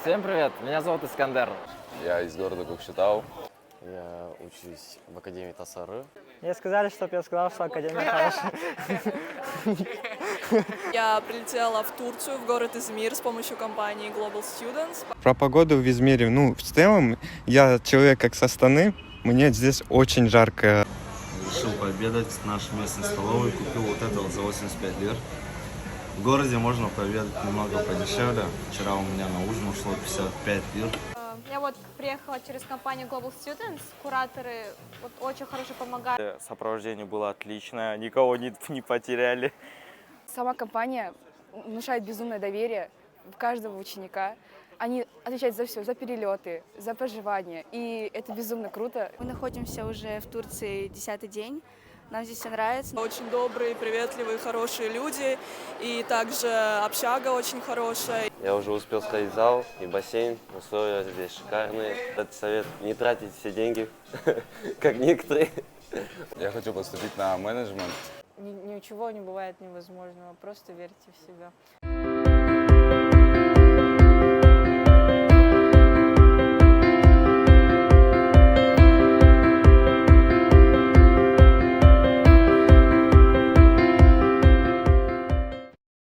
Всем привет, меня зовут Искандер. Я из города Кокшетау. Я учусь в Академии ТАСС-РУ. Мне сказали, чтобы я сказал, что Академия хорошая. Я прилетела в Турцию, в город Измир с помощью компании Global Students. Про погоду в Измире. В целом, я человек как со Астаны, мне здесь очень жарко. Решил пообедать в нашей местной столовой, купил вот это вот за 85 лир. В городе можно пообедать немного подешевле. Вчера у меня на ужин ушло 55 лир. Я вот приехала через компанию Global Students, кураторы вот очень хорошо помогают. Сопровождение было отличное, никого не потеряли. Сама компания внушает безумное доверие в каждого ученика. Они отвечают за все, за перелеты, за проживание, и это безумно круто. Мы находимся уже в Турции 10-й день. Нам здесь все нравится. Очень добрые, приветливые, хорошие люди. И также общага очень хорошая. Я уже успел сходить в зал и бассейн. Условия здесь шикарные. Этот совет — не тратить все деньги, как некоторые. Я хочу поступить на менеджмент. Ничего не бывает невозможного, просто верьте в себя.